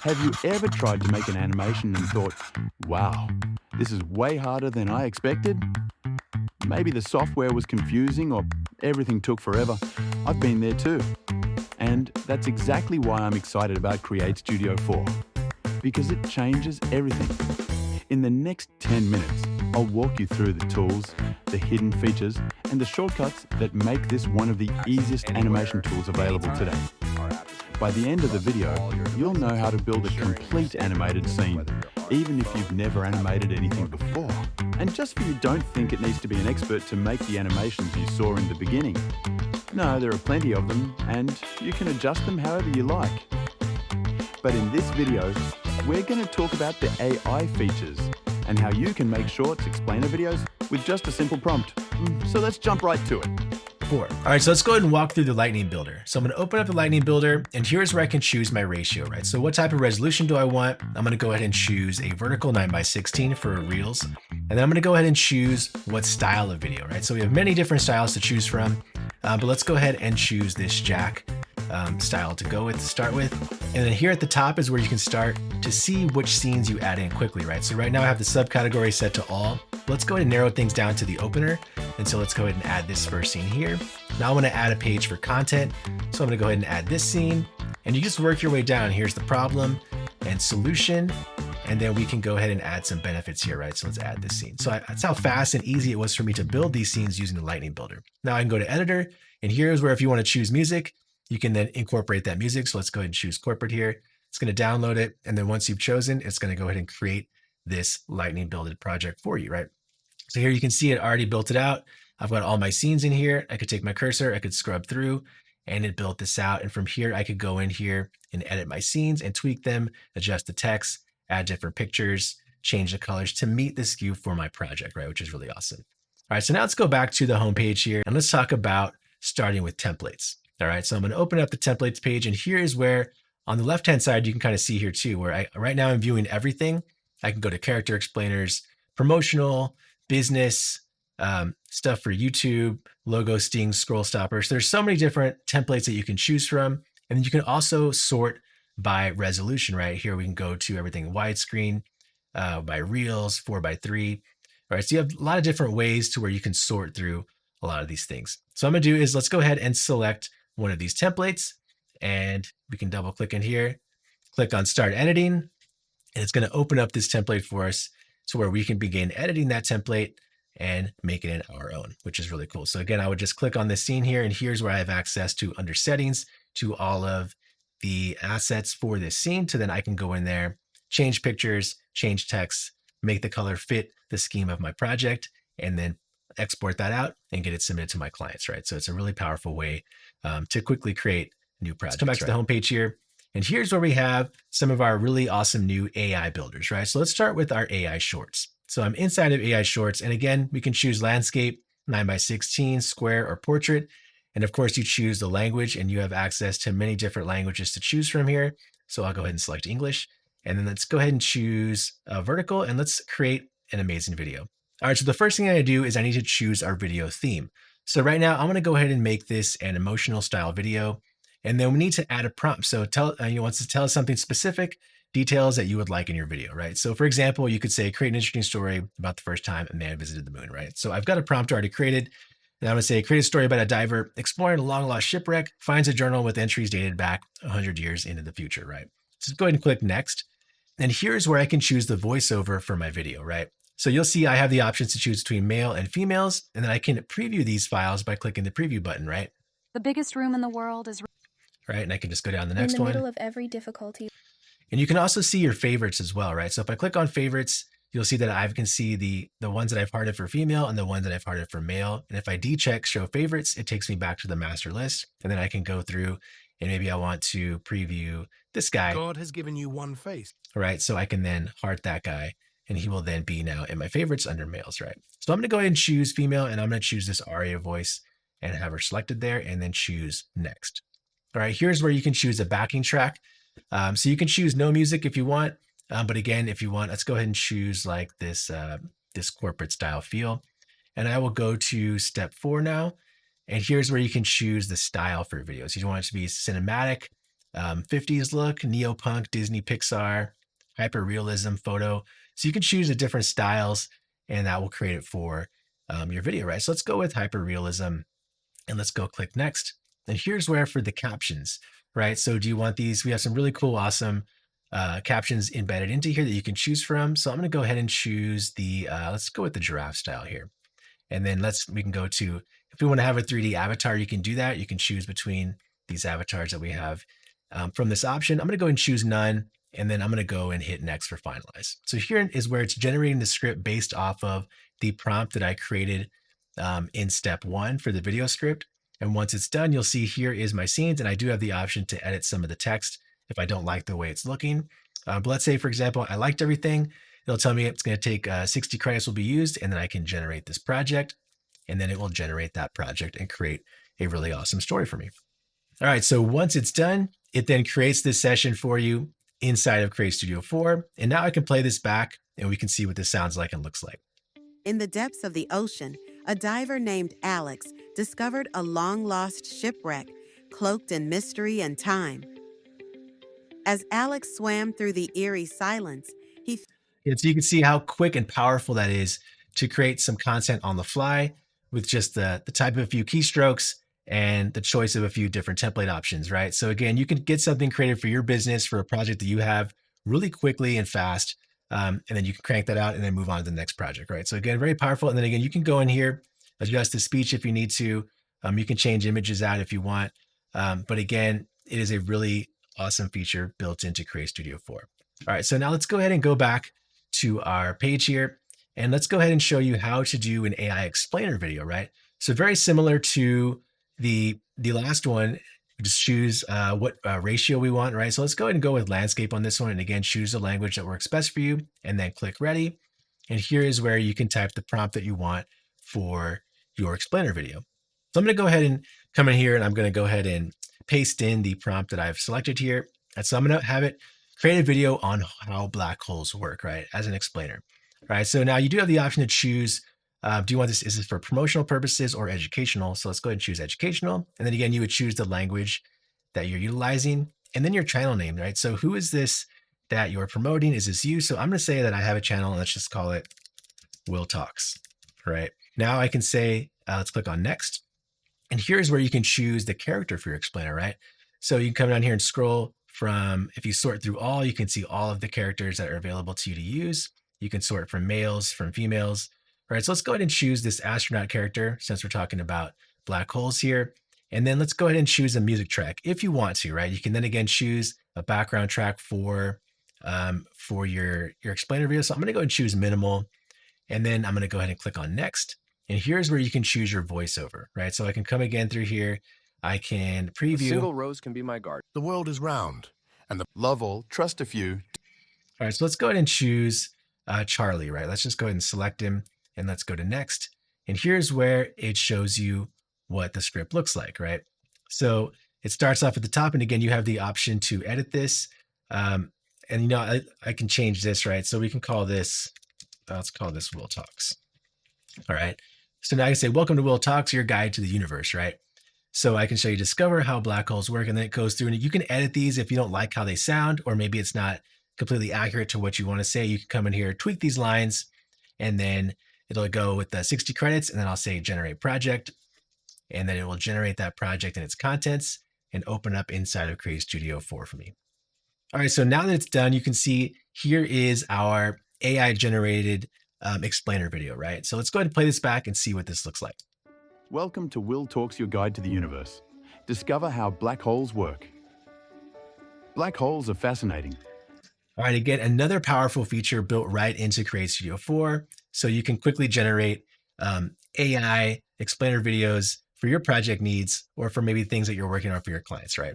Have you ever tried to make an animation and thought, wow, this is way harder than I expected? Maybe the software was confusing or everything took forever. I've been there too. And that's exactly why I'm excited about Create Studio 4, because it changes everything. In the next 10 minutes, I'll walk you through the tools, the hidden features, and the shortcuts that make this one of the easiest animation tools available today. By the end of the video, you'll know how to build a complete animated scene, even if you've never animated anything before. And just so you don't think it needs to be an expert to make the animations you saw in the beginning. No, there are plenty of them, and you can adjust them however you like. But in this video, we're going to talk about the AI features and how you can make shorts, explainer videos with just a simple prompt. So let's jump right to it. All right, so let's go ahead and walk through the Lightning Builder. So I'm going to open up the Lightning Builder, and here's where I can choose my ratio, right? So what type of resolution do I want? I'm going to go ahead and choose a vertical 9:16 for Reels. And then I'm going to go ahead and choose what style of video, right? So we have many different styles to choose from, but let's go ahead and choose this Jack style to start with. And then here at the top is where you can start to see which scenes you add in quickly, right? So right now I have the subcategory set to all. Let's go ahead and narrow things down to the opener. And so let's go ahead and add this first scene here. Now I want to add a page for content. So I'm going to go ahead and add this scene, and you just work your way down. Here's the problem and solution. And then we can go ahead and add some benefits here, right? So let's add this scene. So that's how fast and easy it was for me to build these scenes using the Lightning Builder. Now I can go to editor, and here's where if you want to choose music, you can then incorporate that music. So let's go ahead and choose corporate here. It's going to download it. And then once you've chosen, it's going to go ahead and create this Lightning Builded project for you, right? So here you can see it already built it out. I've got all my scenes in here. I could take my cursor, I could scrub through, and it built this out. And from here, I could go in here and edit my scenes and tweak them, adjust the text, add different pictures, change the colors to meet the SKU for my project, right? Which is really awesome. All right, so now let's go back to the homepage here, and let's talk about starting with templates. All right, so I'm gonna open up the templates page, and here is where on the left-hand side, you can kind of see here too, where right now I'm viewing everything. I can go to character explainers, promotional, business, stuff for YouTube, logo stings, scroll stoppers. There's so many different templates that you can choose from. And then you can also sort by resolution, right? Here we can go to everything widescreen, by Reels, 4:3. All right, so you have a lot of different ways to where you can sort through a lot of these things. So what I'm gonna do is let's go ahead and select one of these templates, and we can double click in here, click on start editing, and it's gonna open up this template for us to where we can begin editing that template and make it our own, which is really cool. So again, I would just click on this scene here, and here's where I have access to under settings to all of the assets for this scene. So then I can go in there, change pictures, change text, make the color fit the scheme of my project, and then export that out and get it submitted to my clients, right? So it's a really powerful way to quickly create new projects. Let's come back to the homepage here. And here's where we have some of our really awesome new AI builders, right? So let's start with our AI shorts. So I'm inside of AI shorts. And again, we can choose landscape, 9:16, square, or portrait. And of course you choose the language, and you have access to many different languages to choose from here. So I'll go ahead and select English, and then let's go ahead and choose a vertical, and let's create an amazing video. All right, so the first thing I do is I need to choose our video theme. So right now I'm gonna go ahead and make this an emotional style video. And then we need to add a prompt. So you want to tell us something specific, details that you would like in your video, right? So for example, you could say, create an interesting story about the first time a man visited the moon, right? So I've got a prompt already created. And I'm gonna say, create a story about a diver exploring a long lost shipwreck, finds a journal with entries dated back 100 years into the future, right? So go ahead and click next. And here's where I can choose the voiceover for my video, right? So you'll see I have the options to choose between male and females, and then I can preview these files by clicking the preview button, right? The biggest room in the world is right. And I can just go down the next one. In the middle of every difficulty. And you can also see your favorites as well, right? So if I click on favorites, you'll see that I can see the ones that I've hearted for female and the ones that I've hearted for male. And if I decheck show favorites, it takes me back to the master list. And then I can go through, and maybe I want to preview this guy. God has given you one face. Right. So I can then heart that guy, and he will then be now in my favorites under males, right? So I'm going to go ahead and choose female, and I'm going to choose this Aria voice and have her selected there, and then choose next. All right, here's where you can choose a backing track. So you can choose no music if you want. But again, if you want, let's go ahead and choose like this, this corporate style feel. And I will go to step 4 now. And here's where you can choose the style for your videos. You want it to be cinematic, 50s look, neopunk, Disney, Pixar, hyper realism photo. So you can choose the different styles and that will create it for your video, right? So let's go with hyper realism and let's go click next. And here's where for the captions, right? So do you want these? We have some really cool, awesome captions embedded into here that you can choose from. So I'm going to go ahead and choose the, let's go with the giraffe style here. And then we can go to, if we want to have a 3D avatar, you can do that. You can choose between these avatars that we have from this option. I'm going to go and choose none. And then I'm going to go and hit next for finalize. So here is where it's generating the script based off of the prompt that I created in step 1 for the video script. And once it's done, you'll see here is my scenes. And I do have the option to edit some of the text if I don't like the way it's looking. But let's say, for example, I liked everything. It'll tell me it's going to take 60 credits will be used, and then I can generate this project, and then it will generate that project and create a really awesome story for me. All right, so once it's done, it then creates this session for you inside of Create Studio 4. And now I can play this back and we can see what this sounds like and looks like. In the depths of the ocean, a diver named Alex discovered a long-lost shipwreck, cloaked in mystery and time. As Alex swam through the eerie silence, so you can see how quick and powerful that is to create some content on the fly with just the type of a few keystrokes and the choice of a few different template options, right? So again, you can get something created for your business, for a project that you have really quickly and fast. And then you can crank that out and then move on to the next project, right? So again, very powerful. And then again, you can go in here, adjust the speech if you need to. You can change images out if you want. But again, it is a really awesome feature built into Create Studio 4. All right, so now let's go ahead and go back to our page here. And let's go ahead and show you how to do an AI explainer video, right? So very similar to the last one, just choose what ratio we want, right? So let's go ahead and go with landscape on this one. And again, choose the language that works best for you and then click ready. And here is where you can type the prompt that you want for your explainer video. So I'm going to go ahead and come in here and I'm going to go ahead and paste in the prompt that I've selected here. And so I'm going to have it create a video on how black holes work, right? As an explainer. All right. So now you do have the option to choose, do you want this, is this for promotional purposes or educational? So let's go ahead and choose educational. And then again, you would choose the language that you're utilizing and then your channel name, right? So who is this that you're promoting? Is this you? So I'm going to say that I have a channel and let's just call it Will Talks, right? Now I can say, let's click on next. And here's where you can choose the character for your explainer, right? So you can come down here and scroll from, if you sort through all, you can see all of the characters that are available to you to use. You can sort from males, from females. All right, so let's go ahead and choose this astronaut character since we're talking about black holes here. And then let's go ahead and choose a music track if you want to, right? You can then again choose a background track for your explainer video. So I'm going to go and choose minimal. And then I'm going to go ahead and click on next. And here's where you can choose your voiceover, right? So I can come again through here. I can preview. A single rose can be my garden. The world is round, and the Love all, trust a few. All right, so let's go ahead and choose Charlie, right? Let's just go ahead and select him and let's go to next. And here's where it shows you what the script looks like, right? So it starts off at the top. And again, you have the option to edit this. And you know, I can change this, right? So we can call this, let's call this Will Talks. All right. So now I can say, welcome to Will Talks, your guide to the universe, right? So I can show you discover how black holes work. And then it goes through and you can edit these if you don't like how they sound, or maybe it's not completely accurate to what you want to say. You can come in here, tweak these lines, and then it'll go with the 60 credits. And then I'll say generate project. And then it will generate that project and its contents and open up inside of Create Studio 4 for me. All right, so now that it's done, you can see here is our AI generated explainer video, right? So let's go ahead and play this back and see what this looks like. Welcome to Will Talks, your guide to the universe. Discover how black holes work. Black holes are fascinating. All right, again, another powerful feature built right into Create Studio 4. So you can quickly generate AI explainer videos for your project needs or for maybe things that you're working on for your clients, right?